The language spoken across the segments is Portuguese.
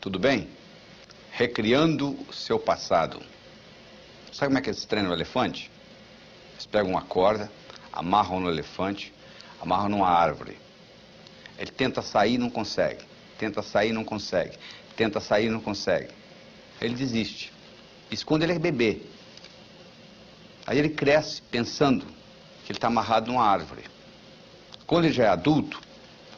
tudo bem? Recriando o seu passado. Sabe como é que eles treinam o elefante? Eles pegam uma corda, amarram no elefante, amarram numa árvore. Ele tenta sair e não consegue, tenta sair e não consegue, tenta sair e não consegue. Ele desiste. Isso quando ele é bebê. Aí ele cresce pensando que ele está amarrado numa árvore. Quando ele já é adulto,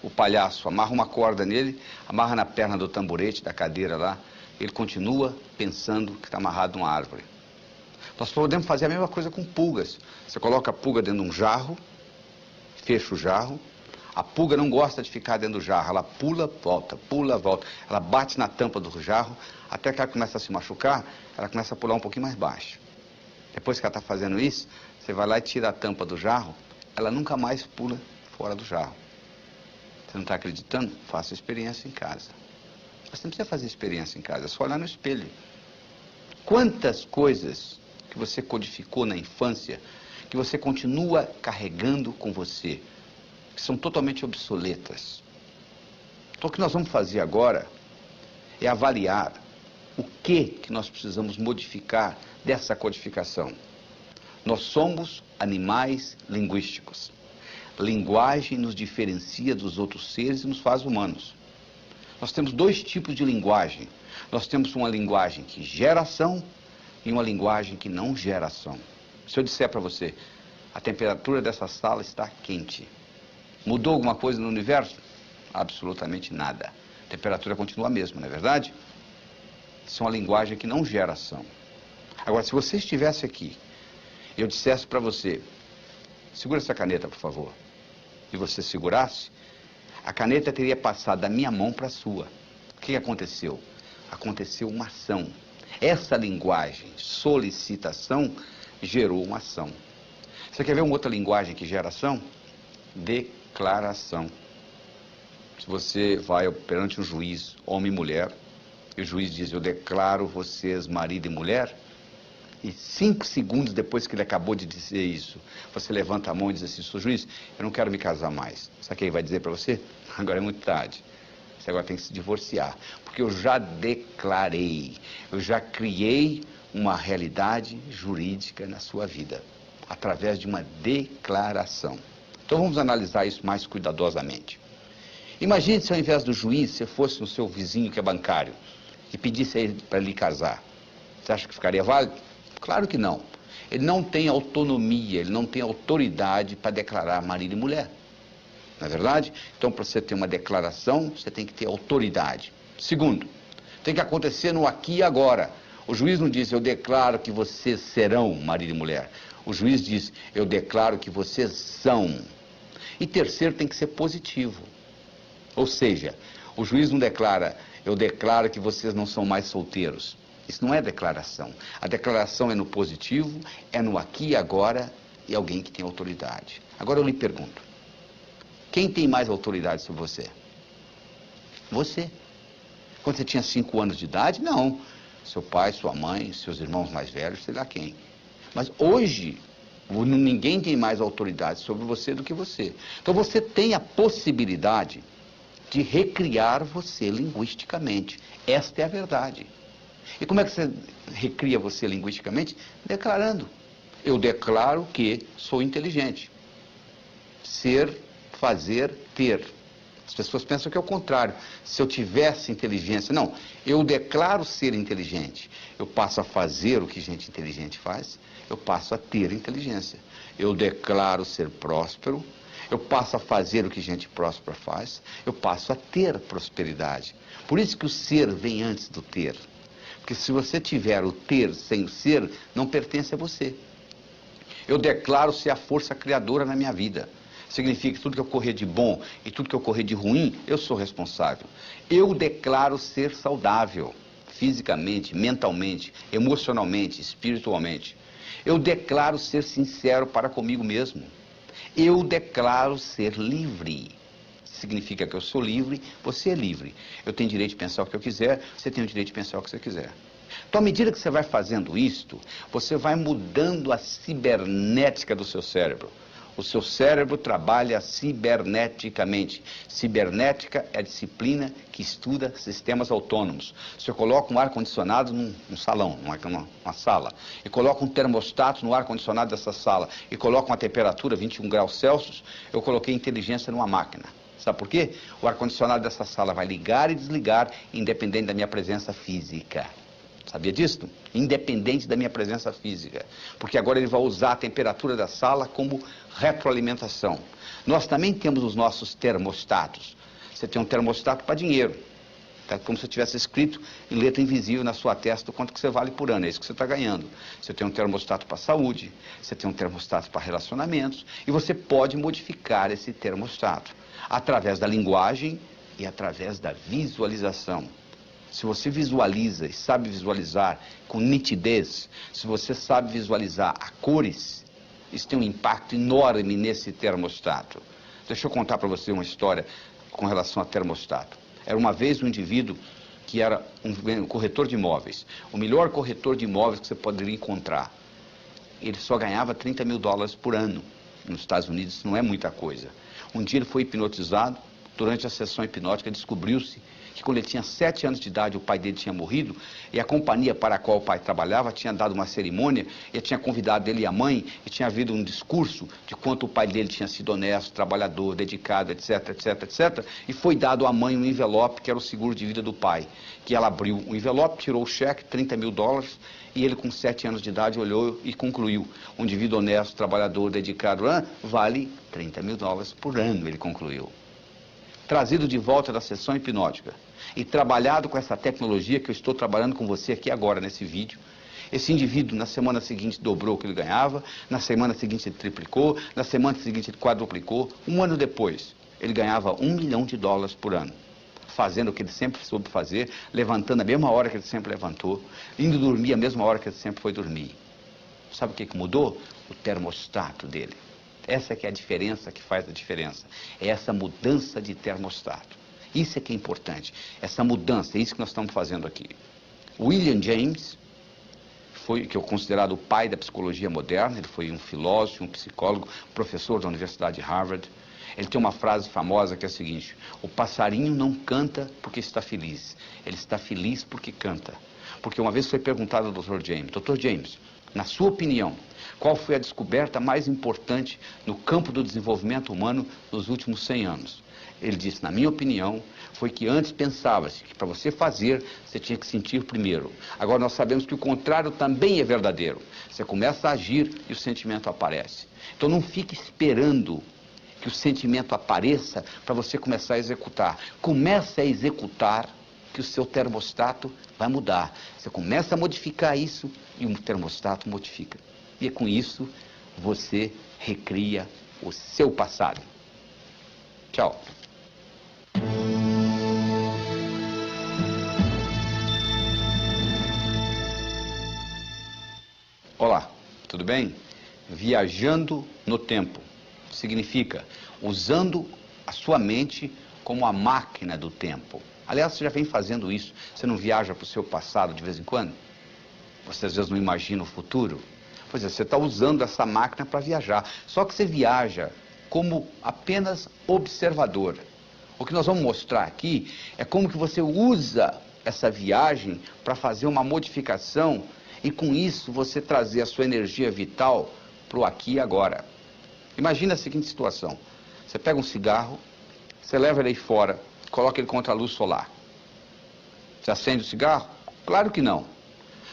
o palhaço amarra uma corda nele, amarra na perna do tamborete, da cadeira lá, ele continua pensando que está amarrado numa árvore. Nós podemos fazer a mesma coisa com pulgas. Você coloca a pulga dentro de um jarro, fecha o jarro, a pulga não gosta de ficar dentro do jarro, ela pula, volta, ela bate na tampa do jarro, até que ela começa a se machucar, ela começa a pular um pouquinho mais baixo. Depois que ela está fazendo isso, você vai lá e tira a tampa do jarro, ela nunca mais pula fora do jarro. Você não está acreditando? Faça experiência em casa. Você não precisa fazer experiência em casa, é só olhar no espelho. Quantas coisas que você codificou na infância, que você continua carregando com você, que são totalmente obsoletas. Então o que nós vamos fazer agora é avaliar o que nós precisamos modificar dessa codificação. Nós somos animais linguísticos. Linguagem nos diferencia dos outros seres e nos faz humanos. Nós temos dois tipos de linguagem. Nós temos uma linguagem que gera ação e uma linguagem que não gera ação. Se eu disser para você, a temperatura dessa sala está quente. Mudou alguma coisa no universo? Absolutamente nada. A temperatura continua a mesma, não é verdade? Isso é uma linguagem que não gera ação. Agora, se você estivesse aqui e eu dissesse para você, segura essa caneta, por favor, e você segurasse, a caneta teria passado da minha mão para a sua. O que aconteceu? Aconteceu uma ação. Essa linguagem, solicitação, gerou uma ação. Você quer ver uma outra linguagem que gera ação? Declaração. Se você vai perante um juiz, homem e mulher, e o juiz diz, eu declaro vocês marido e mulher, e 5 segundos depois que ele acabou de dizer isso, você levanta a mão e diz assim, sou juiz, eu não quero me casar mais. Sabe o que ele vai dizer para você? Agora é muito tarde. Você agora tem que se divorciar. Porque eu já declarei, eu já criei uma realidade jurídica na sua vida, através de uma declaração. Então vamos analisar isso mais cuidadosamente. Imagine se ao invés do juiz, você fosse no seu vizinho que é bancário e pedisse a ele para lhe casar. Você acha que ficaria válido? Claro que não. Ele não tem autonomia, ele não tem autoridade para declarar marido e mulher. Não é verdade? Então, para você ter uma declaração, você tem que ter autoridade. Segundo, tem que acontecer no aqui e agora. O juiz não diz, eu declaro que vocês serão marido e mulher. O juiz diz, eu declaro que vocês são. E terceiro, tem que ser positivo. Ou seja, o juiz não declara, eu declaro que vocês não são mais solteiros. Isso não é declaração. A declaração é no positivo, é no aqui e agora, e alguém que tem autoridade. Agora eu lhe pergunto, quem tem mais autoridade sobre você? Você. Quando você tinha 5 anos de idade, não. Seu pai, sua mãe, seus irmãos mais velhos, sei lá quem. Mas hoje, ninguém tem mais autoridade sobre você do que você. Então você tem a possibilidade de recriar você linguisticamente. Esta é a verdade. E como é que você recria você linguisticamente? Declarando. Eu declaro que sou inteligente. Ser, fazer, ter. As pessoas pensam que é o contrário. Se eu tivesse inteligência... Não, eu declaro ser inteligente. Eu passo a fazer o que gente inteligente faz. Eu passo a ter inteligência. Eu declaro ser próspero. Eu passo a fazer o que gente próspera faz. Eu passo a ter prosperidade. Por isso que o ser vem antes do ter. Porque se você tiver o ter sem o ser, não pertence a você. Eu declaro ser a força criadora na minha vida. Significa que tudo que ocorrer de bom e tudo que ocorrer de ruim, eu sou responsável. Eu declaro ser saudável, fisicamente, mentalmente, emocionalmente, espiritualmente. Eu declaro ser sincero para comigo mesmo. Eu declaro ser livre. Significa que eu sou livre, você é livre. Eu tenho direito de pensar o que eu quiser, você tem o direito de pensar o que você quiser. Então, à medida que você vai fazendo isto, você vai mudando a cibernética do seu cérebro. O seu cérebro trabalha ciberneticamente. Cibernética é a disciplina que estuda sistemas autônomos. Se eu coloco um ar-condicionado num salão, numa sala, e coloco um termostato no ar-condicionado dessa sala, e coloco uma temperatura 21 graus Celsius, eu coloquei inteligência numa máquina. Sabe por quê? O ar-condicionado dessa sala vai ligar e desligar, independente da minha presença física. Sabia disso? Independente da minha presença física. Porque agora ele vai usar a temperatura da sala como retroalimentação. Nós também temos os nossos termostatos. Você tem um termostato para dinheiro. Tá? Como se eu tivesse escrito em letra invisível na sua testa o quanto que você vale por ano. É isso que você está ganhando. Você tem um termostato para saúde. Você tem um termostato para relacionamentos. E você pode modificar esse termostato através da linguagem e através da visualização. Se você visualiza e sabe visualizar com nitidez, se você sabe visualizar a cores, isso tem um impacto enorme nesse termostato. Deixa eu contar para você uma história com relação a termostato. Era uma vez um indivíduo que era um corretor de imóveis, o melhor corretor de imóveis que você poderia encontrar. Ele só ganhava $30 mil por ano. Nos Estados Unidos isso não é muita coisa. Um dia ele foi hipnotizado. Durante a sessão hipnótica descobriu-se que quando ele tinha 7 anos de idade o pai dele tinha morrido e a companhia para a qual o pai trabalhava tinha dado uma cerimônia e tinha convidado ele e a mãe e tinha havido um discurso de quanto o pai dele tinha sido honesto, trabalhador, dedicado, etc, etc, etc. E foi dado à mãe um envelope que era o seguro de vida do pai, que ela abriu o envelope, tirou o cheque, $30 mil, e ele com 7 anos de idade olhou e concluiu: um indivíduo honesto, trabalhador, dedicado, vale $30 mil por ano, ele concluiu. Trazido de volta da sessão hipnótica e trabalhado com essa tecnologia que eu estou trabalhando com você aqui agora nesse vídeo, esse indivíduo na semana seguinte dobrou o que ele ganhava, na semana seguinte ele triplicou, na semana seguinte ele quadruplicou. Um ano depois, ele ganhava $1 milhão por ano, fazendo o que ele sempre soube fazer, levantando a mesma hora que ele sempre levantou, indo dormir a mesma hora que ele sempre foi dormir. Sabe o que mudou? O termostato dele. Essa que é a diferença que faz a diferença. É essa mudança de termostato. Isso é que é importante. Essa mudança, é isso que nós estamos fazendo aqui. William James, que é considerado o pai da psicologia moderna, ele foi um filósofo, um psicólogo, professor da Universidade de Harvard. Ele tem uma frase famosa que é a seguinte: o passarinho não canta porque está feliz, ele está feliz porque canta. Porque uma vez foi perguntado ao Dr. James: Dr. James, na sua opinião, qual foi a descoberta mais importante no campo do desenvolvimento humano nos últimos 100 anos? Ele disse: na minha opinião, foi que antes pensava-se que para você fazer, você tinha que sentir primeiro. Agora nós sabemos que o contrário também é verdadeiro. Você começa a agir e o sentimento aparece. Então não fique esperando que o sentimento apareça para você começar a executar. Comece a executar que o seu termostato vai mudar. Você começa a modificar isso e o termostato modifica. E com isso, você recria o seu passado. Tchau. Olá, tudo bem? Viajando no tempo significa usando a sua mente como a máquina do tempo. Aliás, você já vem fazendo isso. Você não viaja para o seu passado de vez em quando? Você às vezes não imagina o futuro? Pois é, você está usando essa máquina para viajar. Só que você viaja como apenas observador. O que nós vamos mostrar aqui é como que você usa essa viagem para fazer uma modificação e com isso você trazer a sua energia vital para o aqui e agora. Imagina a seguinte situação: você pega um cigarro, você leva ele aí fora, coloca ele contra a luz solar. Você acende o cigarro? Claro que não.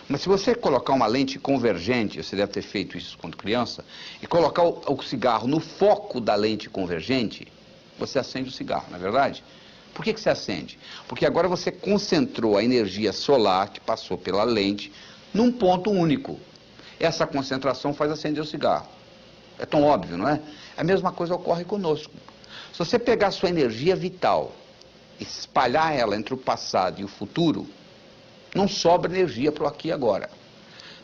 Mas se você colocar uma lente convergente, você deve ter feito isso quando criança, e colocar o cigarro no foco da lente convergente, você acende o cigarro, não é verdade? Por que você acende? Porque agora você concentrou a energia solar que passou pela lente num ponto único. Essa concentração faz acender o cigarro. É tão óbvio, não é? A mesma coisa ocorre conosco. Se você pegar a sua energia vital e espalhar ela entre o passado e o futuro, não sobra energia para o aqui e agora.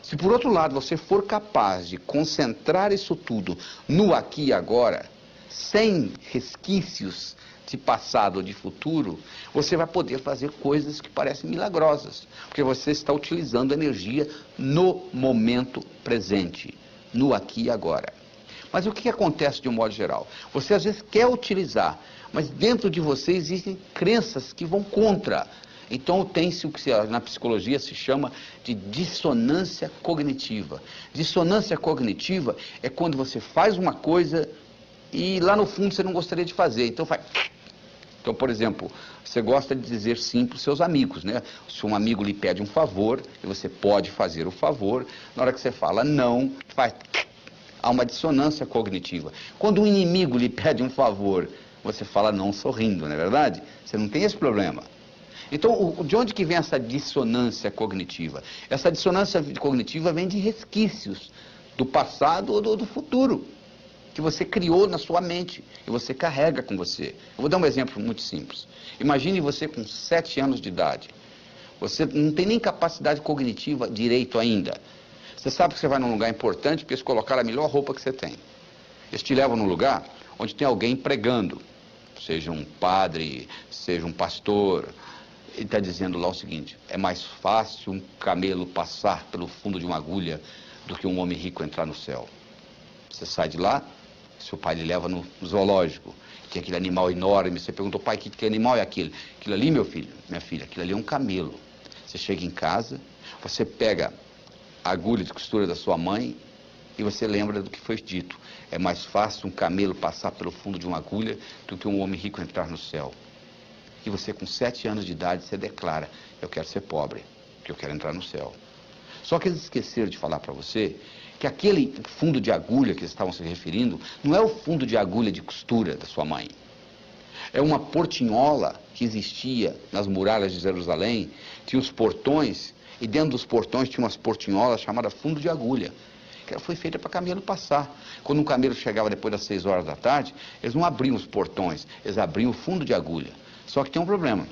Se por outro lado você for capaz de concentrar isso tudo no aqui e agora, sem resquícios de passado ou de futuro, você vai poder fazer coisas que parecem milagrosas, porque você está utilizando energia no momento presente, no aqui e agora. Mas o que acontece de um modo geral? Você às vezes quer utilizar, mas dentro de você existem crenças que vão contra. Então tem-se o que na psicologia se chama de dissonância cognitiva. Dissonância cognitiva é quando você faz uma coisa e lá no fundo você não gostaria de fazer, então faz... Então, por exemplo, você gosta de dizer sim para os seus amigos, né? Se um amigo lhe pede um favor, e você pode fazer o favor, na hora que você fala não, faz... Há uma dissonância cognitiva. Quando um inimigo lhe pede um favor, você fala não sorrindo, não é verdade? Você não tem esse problema. Então, de onde que vem essa dissonância cognitiva? Essa dissonância cognitiva vem de resquícios do passado ou do futuro, que você criou na sua mente e você carrega com você. Eu vou dar um exemplo muito simples. Imagine você com 7 anos de idade. Você não tem nem capacidade cognitiva direito ainda. Você sabe que você vai num lugar importante porque eles colocaram a melhor roupa que você tem. Eles te levam num lugar onde tem alguém pregando, seja um padre, seja um pastor. Ele está dizendo lá o seguinte: é mais fácil um camelo passar pelo fundo de uma agulha do que um homem rico entrar no céu. Você sai de lá, seu pai lhe leva no zoológico, tem aquele animal enorme, você perguntou, pai, que animal é aquele? Aquilo ali, meu filho, minha filha, aquilo ali é um camelo. Você chega em casa, você pega a agulha de costura da sua mãe e você lembra do que foi dito. É mais fácil um camelo passar pelo fundo de uma agulha do que um homem rico entrar no céu. E você com 7 anos de idade, você declara, eu quero ser pobre, porque eu quero entrar no céu. Só que eles esqueceram de falar para você que aquele fundo de agulha que eles estavam se referindo, não é o fundo de agulha de costura da sua mãe. É uma portinhola que existia nas muralhas de Jerusalém, tinha os portões, e dentro dos portões tinha umas portinholas chamadas fundo de agulha, que foi feita para camelo passar. Quando um camelo chegava depois das 6 horas da tarde, eles não abriam os portões, eles abriam o fundo de agulha. Só que tem um problema.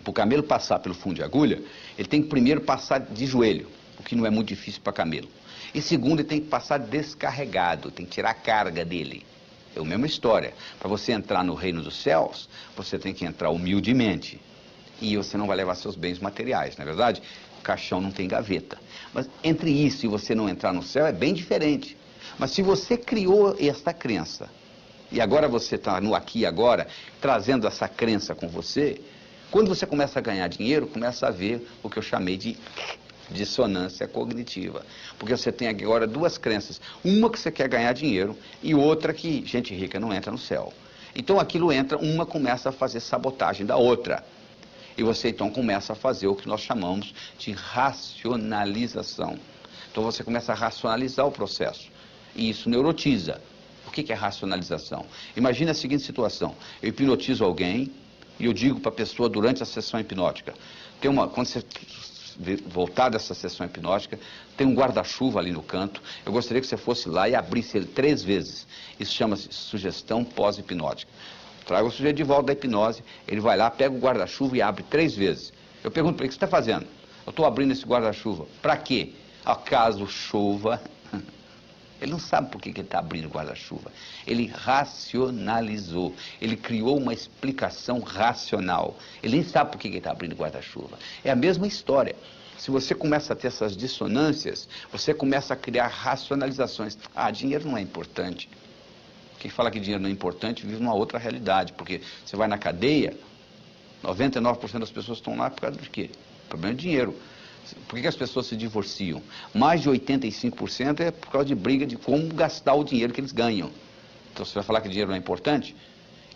Para o camelo passar pelo fundo de agulha, ele tem que primeiro passar de joelho, o que não é muito difícil para camelo. E segundo, ele tem que passar descarregado, tem que tirar a carga dele. É a mesma história. Para você entrar no reino dos céus, você tem que entrar humildemente. E você não vai levar seus bens materiais, não é verdade? O caixão não tem gaveta. Mas entre isso e você não entrar no céu é bem diferente. Mas se você criou esta crença, e agora você está no aqui e agora, trazendo essa crença com você, quando você começa a ganhar dinheiro, começa a ver o que eu chamei de dissonância cognitiva. Porque você tem agora 2 crenças. Uma que você quer ganhar dinheiro e outra que gente rica não entra no céu. Então aquilo entra, uma começa a fazer sabotagem da outra. E você então começa a fazer o que nós chamamos de racionalização. Então você começa a racionalizar o processo. E isso neurotiza. O que é racionalização? Imagine a seguinte situação. Eu hipnotizo alguém e eu digo para a pessoa durante a sessão hipnótica. Quando você voltar dessa sessão hipnótica, tem um guarda-chuva ali no canto. Eu gostaria que você fosse lá e abrisse ele 3 vezes. Isso chama-se sugestão pós-hipnótica. Traga o sujeito de volta da hipnose, ele vai lá, pega o guarda-chuva e abre 3 vezes. Eu pergunto para ele, o que você está fazendo? Eu estou abrindo esse guarda-chuva. Para quê? Acaso chova... Ele não sabe por que ele está abrindo o guarda-chuva. Ele racionalizou. Ele criou uma explicação racional. Ele nem sabe por que ele está abrindo o guarda-chuva. É a mesma história. Se você começa a ter essas dissonâncias, você começa a criar racionalizações. Ah, dinheiro não é importante. Quem fala que dinheiro não é importante vive numa outra realidade. Porque você vai na cadeia, 99% das pessoas estão lá por causa de quê? Problema de dinheiro. Por que as pessoas se divorciam? Mais de 85% é por causa de briga de como gastar o dinheiro que eles ganham. Então você vai falar que dinheiro não é importante?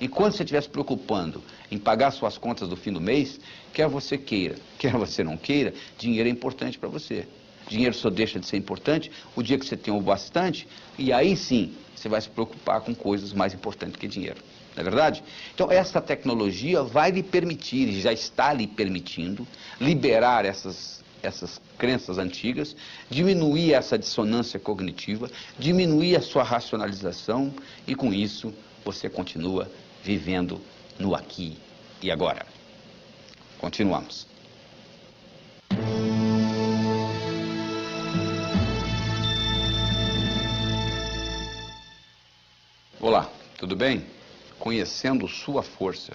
E quando você estiver se preocupando em pagar suas contas do fim do mês, quer você queira, quer você não queira, dinheiro é importante para você. Dinheiro só deixa de ser importante o dia que você tem o bastante, e aí sim você vai se preocupar com coisas mais importantes que dinheiro. Não é verdade? Então essa tecnologia vai lhe permitir, e já está lhe permitindo, liberar essas crenças antigas, diminuir essa dissonância cognitiva, diminuir a sua racionalização e com isso você continua vivendo no aqui e agora. Continuamos. Olá, tudo bem? Conhecendo sua força.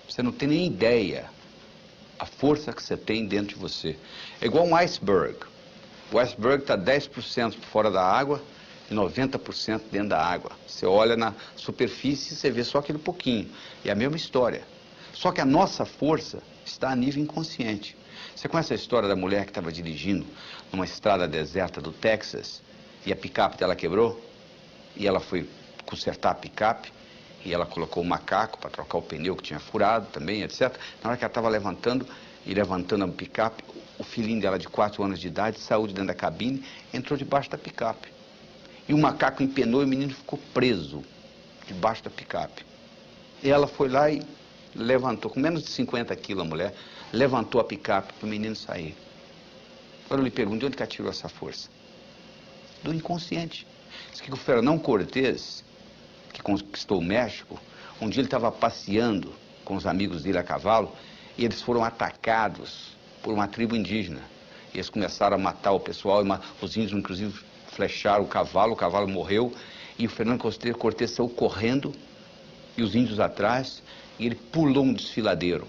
Você não tem nem ideia a força que você tem dentro de você. É igual um iceberg. O iceberg está 10% fora da água e 90% dentro da água. Você olha na superfície e você vê só aquele pouquinho. É a mesma história. Só que a nossa força está a nível inconsciente. Você conhece a história da mulher que estava dirigindo numa estrada deserta do Texas e a picape dela quebrou? E ela foi consertar a picape e ela colocou o macaco para trocar o pneu que tinha furado também, etc. Na hora que ela estava levantando a picape, o filhinho dela de 4 anos de idade saiu de dentro da cabine, entrou debaixo da picape. E o macaco empenou e o menino ficou preso debaixo da picape. E ela foi lá e levantou, com menos de 50 quilos a mulher, levantou a picape para o menino sair. Agora eu lhe pergunto, de onde que ela tirou essa força? Do inconsciente. Diz que o Fernão Cortés, que conquistou o México, um dia ele estava passeando com os amigos dele a cavalo e eles foram atacados por uma tribo indígena. E eles começaram a matar o pessoal, os índios inclusive flecharam o cavalo morreu e o Fernando Cortés saiu correndo e os índios atrás e ele pulou um desfiladeiro.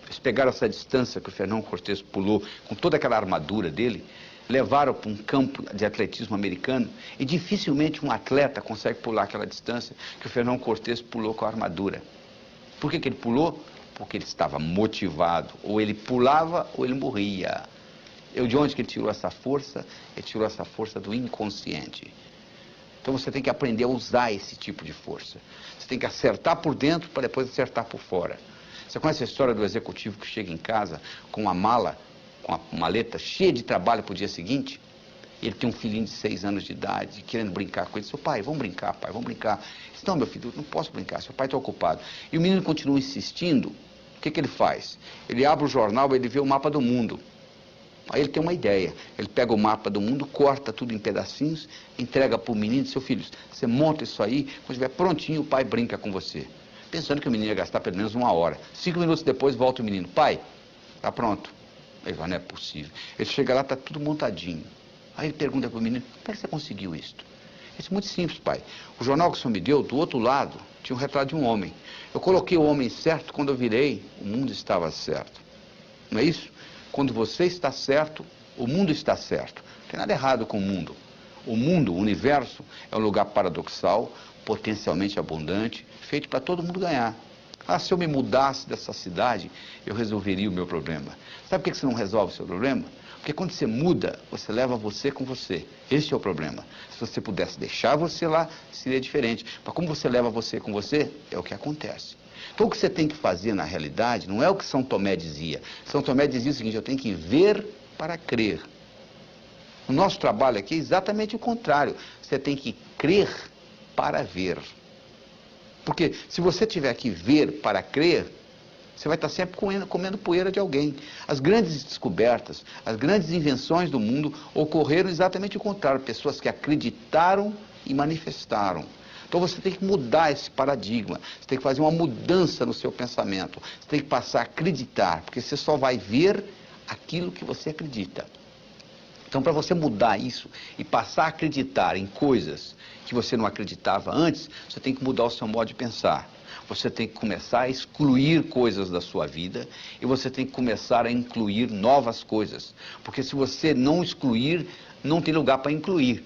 Eles pegaram essa distância que o Fernão Cortés pulou com toda aquela armadura dele, levaram para um campo de atletismo americano e dificilmente um atleta consegue pular aquela distância que o Fernão Cortés pulou com a armadura. Por que ele pulou? Porque ele estava motivado. Ou ele pulava ou ele morria. De onde que ele tirou essa força? Ele tirou essa força do inconsciente. Então você tem que aprender a usar esse tipo de força. Você tem que acertar por dentro para depois acertar por fora. Você conhece a história do executivo que chega em casa com uma mala, com a maleta cheia de trabalho para o dia seguinte? Ele tem um filhinho de 6 anos de idade, querendo brincar com ele. Seu pai, vamos brincar, pai, vamos brincar. Ele diz, não, meu filho, eu não posso brincar, seu pai está ocupado. E o menino continua insistindo. O que ele faz? Ele abre o jornal, ele vê o mapa do mundo. Aí ele tem uma ideia. Ele pega o mapa do mundo, corta tudo em pedacinhos, entrega para o menino e diz, seu filho, você monta isso aí, quando estiver prontinho, o pai brinca com você. Pensando que o menino ia gastar pelo menos 1 hora. 5 minutos depois, volta o menino. Pai, está pronto. Ele vai, não é possível. Ele chega lá, está tudo montadinho. Aí ele pergunta para o menino, como é que você conseguiu isso? Isso é muito simples, pai. O jornal que o senhor me deu, do outro lado, tinha um retrato de um homem. Eu coloquei o homem certo, quando eu virei, o mundo estava certo. Não é isso? Quando você está certo, o mundo está certo. Não tem nada errado com o mundo. O mundo, o universo, é um lugar paradoxal, potencialmente abundante, feito para todo mundo ganhar. Ah, se eu me mudasse dessa cidade, eu resolveria o meu problema. Sabe por que você não resolve o seu problema? Porque quando você muda, você leva você com você. Esse é o problema. Se você pudesse deixar você lá, seria diferente. Mas como você leva você com você, é o que acontece. Então o que você tem que fazer na realidade não é o que São Tomé dizia. São Tomé dizia o seguinte, eu tenho que ver para crer. O nosso trabalho aqui é exatamente o contrário. Você tem que crer para ver. Porque se você tiver que ver para crer, você vai estar sempre comendo poeira de alguém. As grandes descobertas, as grandes invenções do mundo ocorreram exatamente o contrário. Pessoas que acreditaram e manifestaram. Então você tem que mudar esse paradigma. Você tem que fazer uma mudança no seu pensamento. Você tem que passar a acreditar, porque você só vai ver aquilo que você acredita. Então, para você mudar isso e passar a acreditar em coisas que você não acreditava antes, você tem que mudar o seu modo de pensar. Você tem que começar a excluir coisas da sua vida e você tem que começar a incluir novas coisas. Porque se você não excluir, não tem lugar para incluir.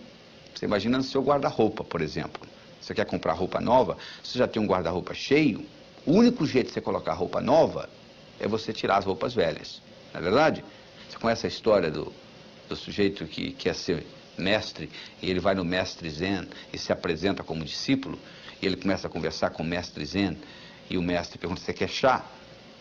Você imagina no seu guarda-roupa, por exemplo. Você quer comprar roupa nova, você já tem um guarda-roupa cheio, o único jeito de você colocar roupa nova é você tirar as roupas velhas. Não é verdade? Você conhece a história do sujeito que quer ser mestre, e ele vai no mestre Zen e se apresenta como discípulo, e ele começa a conversar com o mestre Zen, e o mestre pergunta, você quer chá?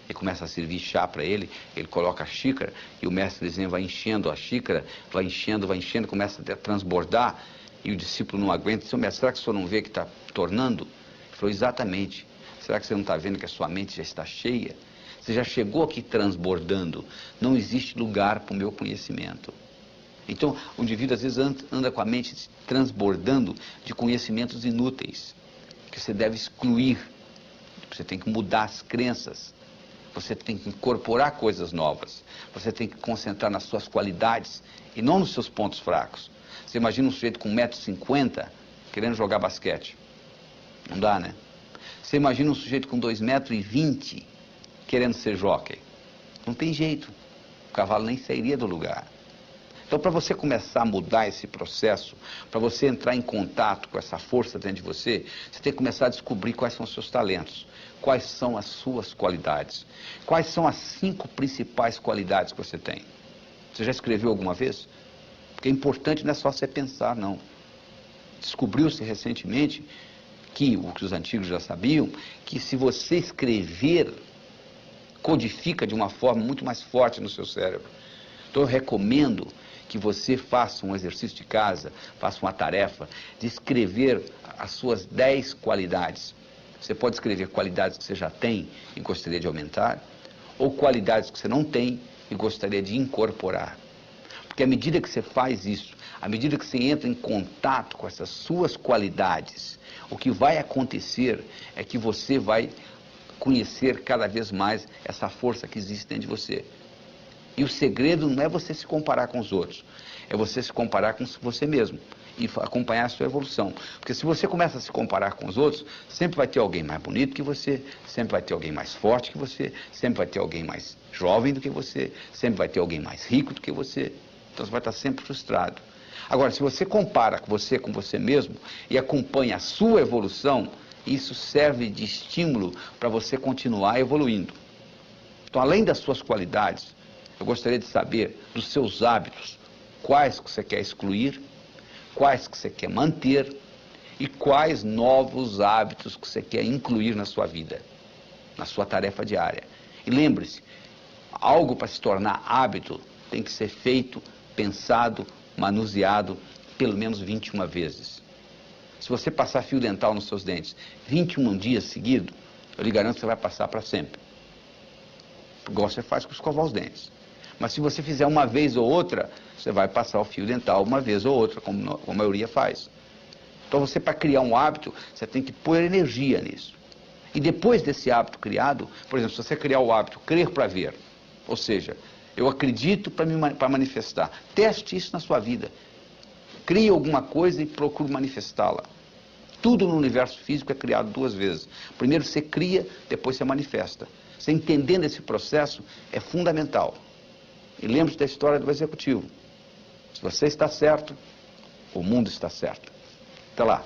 Ele começa a servir chá para ele, ele coloca a xícara, e o mestre Zen vai enchendo a xícara, vai enchendo, começa a transbordar, e o discípulo não aguenta, seu mestre, será que o senhor não vê que está tornando? Ele falou, exatamente, será que você não está vendo que a sua mente já está cheia? Você já chegou aqui transbordando, não existe lugar para o meu conhecimento. Então, o indivíduo às vezes anda com a mente transbordando de conhecimentos inúteis, que você deve excluir. Você tem que mudar as crenças, você tem que incorporar coisas novas, você tem que concentrar nas suas qualidades e não nos seus pontos fracos. Você imagina um sujeito com 1,50 m querendo jogar basquete. Não dá, né? Você imagina um sujeito com 2,20 m querendo ser jockey. Não tem jeito. O cavalo nem sairia do lugar. Então, para você começar a mudar esse processo, para você entrar em contato com essa força dentro de você, você tem que começar a descobrir quais são os seus talentos, quais são as suas qualidades, quais são as 5 principais qualidades que você tem. Você já escreveu alguma vez? Porque é importante, não é só você pensar, não. Descobriu-se recentemente que, o que os antigos já sabiam, que se você escrever, codifica de uma forma muito mais forte no seu cérebro. Então eu recomendo que você faça um exercício de casa, faça uma tarefa de escrever as suas 10 qualidades. Você pode escrever qualidades que você já tem e gostaria de aumentar, ou qualidades que você não tem e gostaria de incorporar. Porque à medida que você faz isso, à medida que você entra em contato com essas suas qualidades, o que vai acontecer é que você vai conhecer cada vez mais essa força que existe dentro de você. E o segredo não é você se comparar com os outros, é você se comparar com você mesmo e acompanhar a sua evolução. Porque se você começa a se comparar com os outros, sempre vai ter alguém mais bonito que você, sempre vai ter alguém mais forte que você, sempre vai ter alguém mais jovem do que você, sempre vai ter alguém mais rico do que você. Então você vai estar sempre frustrado. Agora, se você compara com você mesmo e acompanha a sua evolução, isso serve de estímulo para você continuar evoluindo. Então, além das suas qualidades, eu gostaria de saber dos seus hábitos, quais que você quer excluir, quais que você quer manter e quais novos hábitos que você quer incluir na sua vida, na sua tarefa diária. E lembre-se, algo para se tornar hábito tem que ser feito, pensado, manuseado pelo menos 21 vezes. Se você passar fio dental nos seus dentes 21 dias seguidos, eu lhe garanto que você vai passar para sempre. Igual você faz com escovar os dentes. Mas se você fizer uma vez ou outra, você vai passar o fio dental uma vez ou outra, como a maioria faz. Então você, para criar um hábito, você tem que pôr energia nisso. E depois desse hábito criado, por exemplo, se você criar o hábito crer para ver, ou seja, eu acredito para manifestar. Teste isso na sua vida. Crie alguma coisa e procure manifestá-la. Tudo no universo físico é criado 2 vezes. Primeiro você cria, depois você manifesta. Você entendendo esse processo é fundamental. E lembre-se da história do executivo. Se você está certo, o mundo está certo. Até lá.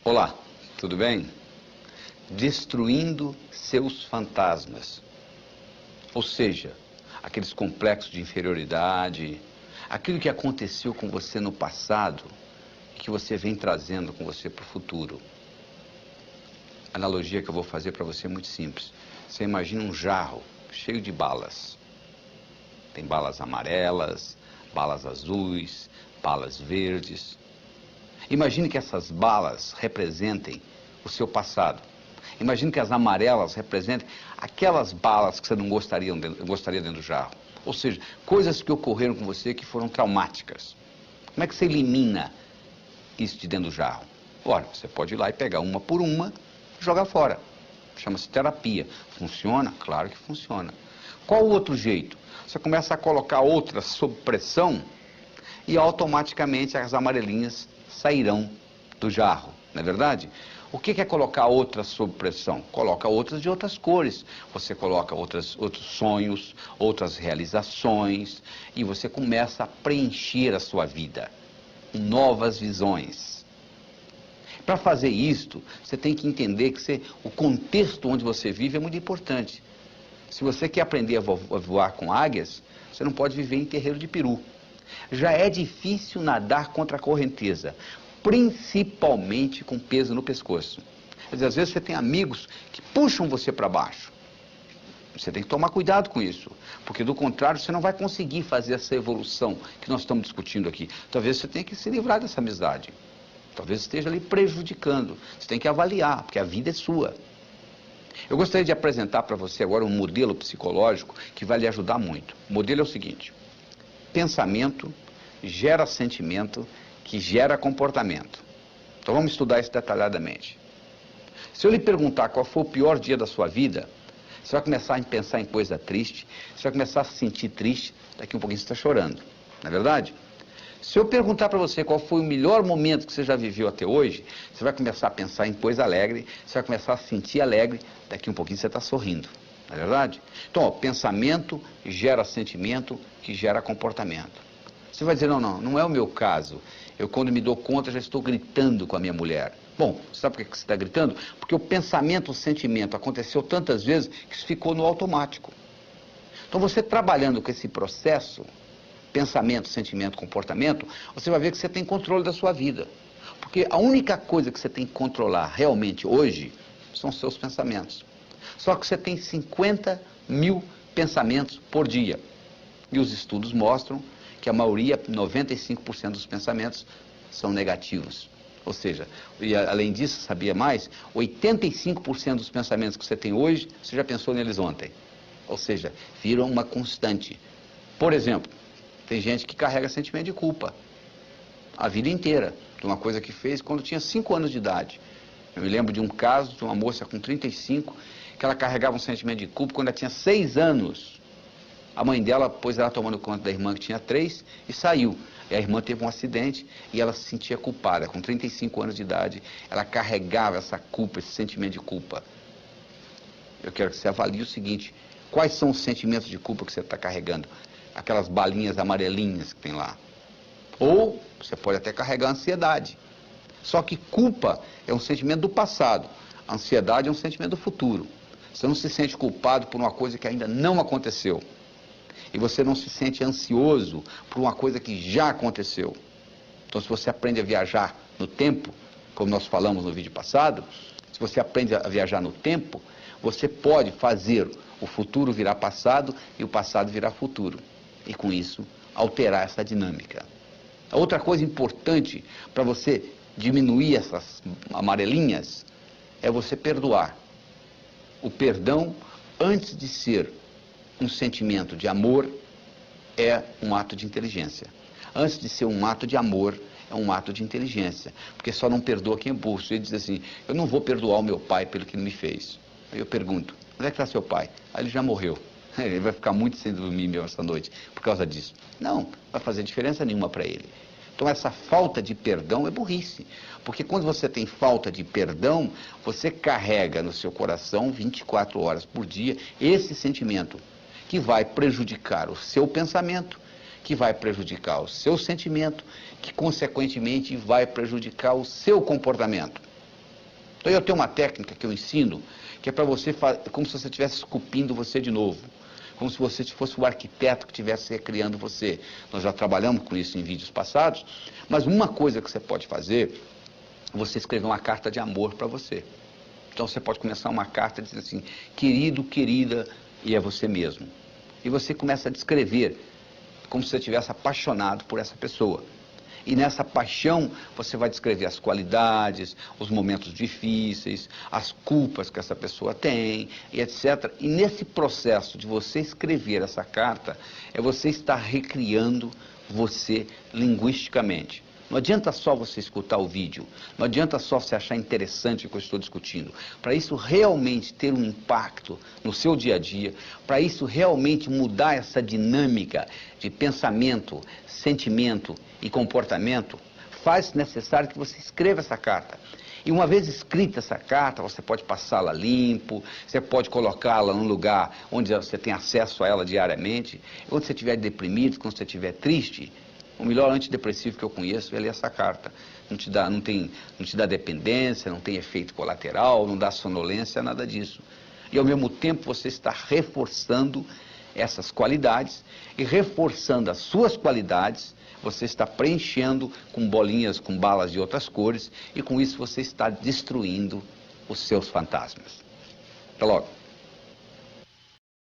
Olá, tudo bem? Destruindo seus fantasmas. Ou seja, aqueles complexos de inferioridade, aquilo que aconteceu com você no passado e que você vem trazendo com você para o futuro. A analogia que eu vou fazer para você é muito simples. Você imagina um jarro cheio de balas. Tem balas amarelas, balas azuis, balas verdes. Imagine que essas balas representem o seu passado. Imagine que as amarelas representem aquelas balas que você não gostaria dentro do jarro. Ou seja, coisas que ocorreram com você que foram traumáticas. Como é que você elimina isso de dentro do jarro? Ora, você pode ir lá e pegar uma por uma e jogar fora. Chama-se terapia. Funciona? Claro que funciona. Qual o outro jeito? Você começa a colocar outras sob pressão e automaticamente as amarelinhas sairão do jarro, não é verdade? O que é colocar outras sob pressão? Coloca outras de outras cores. Você coloca outros sonhos, outras realizações e você começa a preencher a sua vida com novas visões. Para fazer isto, você tem que entender que o contexto onde você vive é muito importante. Se você quer aprender a voar com águias, você não pode viver em terreiro de peru. Já é difícil nadar contra a correnteza, principalmente com peso no pescoço. Quer dizer, às vezes você tem amigos que puxam você para baixo. Você tem que tomar cuidado com isso, porque do contrário você não vai conseguir fazer essa evolução que nós estamos discutindo aqui. Talvez você tenha que se livrar dessa amizade. Talvez esteja ali prejudicando. Você tem que avaliar, porque a vida é sua. Eu gostaria de apresentar para você agora um modelo psicológico que vai lhe ajudar muito. O modelo é o seguinte: pensamento gera sentimento, que gera comportamento. Então vamos estudar isso detalhadamente. Se eu lhe perguntar qual foi o pior dia da sua vida, você vai começar a pensar em coisa triste, você vai começar a se sentir triste, daqui um pouquinho você está chorando, não é verdade? Se eu perguntar para você qual foi o melhor momento que você já viveu até hoje, você vai começar a pensar em coisa alegre, você vai começar a se sentir alegre, daqui um pouquinho você está sorrindo, não é verdade? Então, ó, pensamento gera sentimento, que gera comportamento. Você vai dizer, não é o meu caso. Eu, quando me dou conta, já estou gritando com a minha mulher. Bom, sabe por que você está gritando? Porque o pensamento, o sentimento aconteceu tantas vezes que isso ficou no automático. Então, você trabalhando com esse processo, pensamento, sentimento, comportamento, você vai ver que você tem controle da sua vida. Porque a única coisa que você tem que controlar realmente hoje são os seus pensamentos. Só que você tem 50 mil pensamentos por dia. E os estudos mostram que a maioria, 95% dos pensamentos são negativos. Ou seja, e além disso, sabia mais? 85% dos pensamentos que você tem hoje, você já pensou neles ontem. Ou seja, viram uma constante. Por exemplo, tem gente que carrega sentimento de culpa a vida inteira, de uma coisa que fez quando tinha 5 anos de idade. Eu me lembro de um caso de uma moça com 35, que ela carregava um sentimento de culpa quando ela tinha 6 anos. A mãe dela pôs ela tomando conta da irmã que tinha 3 e saiu. E a irmã teve um acidente e ela se sentia culpada. Com 35 anos de idade, ela carregava essa culpa, esse sentimento de culpa. Eu quero que você avalie o seguinte: quais são os sentimentos de culpa que você está carregando? Aquelas balinhas amarelinhas que tem lá. Ou você pode até carregar ansiedade. Só que culpa é um sentimento do passado. A ansiedade é um sentimento do futuro. Você não se sente culpado por uma coisa que ainda não aconteceu. E você não se sente ansioso por uma coisa que já aconteceu. Então, se você aprende a viajar no tempo, como nós falamos no vídeo passado, se você aprende a viajar no tempo, você pode fazer o futuro virar passado e o passado virar futuro. E com isso, alterar essa dinâmica. A outra coisa importante para você diminuir essas amarelinhas é você perdoar. O perdão, antes de ser um sentimento de amor, é um ato de inteligência. Antes de ser um ato de amor, é um ato de inteligência. Porque só não perdoa quem é burro. Ele diz assim: eu não vou perdoar o meu pai pelo que ele me fez. Aí eu pergunto: onde é que está seu pai? Aí ele já morreu. Ele vai ficar muito sem dormir mesmo essa noite por causa disso. Não vai fazer diferença nenhuma para ele. Então essa falta de perdão é burrice. Porque quando você tem falta de perdão, você carrega no seu coração 24 horas por dia esse sentimento que vai prejudicar o seu pensamento, que vai prejudicar o seu sentimento, que consequentemente vai prejudicar o seu comportamento. Então eu tenho uma técnica que eu ensino, que é para você fazer como se você estivesse esculpindo você de novo. Como se você fosse o arquiteto que estivesse recriando você. Nós já trabalhamos com isso em vídeos passados, mas uma coisa que você pode fazer é você escrever uma carta de amor para você. Então você pode começar uma carta dizendo assim: querido, querida, e é você mesmo. E você começa a descrever como se você estivesse apaixonado por essa pessoa. E nessa paixão você vai descrever as qualidades, os momentos difíceis, as culpas que essa pessoa tem, e etc. E nesse processo de você escrever essa carta, é você estar recriando você linguisticamente. Não adianta só você escutar o vídeo, não adianta só você achar interessante o que eu estou discutindo. Para isso realmente ter um impacto no seu dia a dia, para isso realmente mudar essa dinâmica de pensamento, sentimento e comportamento, faz necessário que você escreva essa carta. E uma vez escrita essa carta, você pode passá-la limpo, você pode colocá-la num lugar onde você tem acesso a ela diariamente. Quando você estiver deprimido, quando você estiver triste, o melhor antidepressivo que eu conheço é ler essa carta. Não te dá dependência, não tem efeito colateral, não dá sonolência, nada disso. E ao mesmo tempo você está reforçando essas qualidades, e reforçando as suas qualidades, você está preenchendo com bolinhas, com balas de outras cores, e com isso você está destruindo os seus fantasmas. Até logo.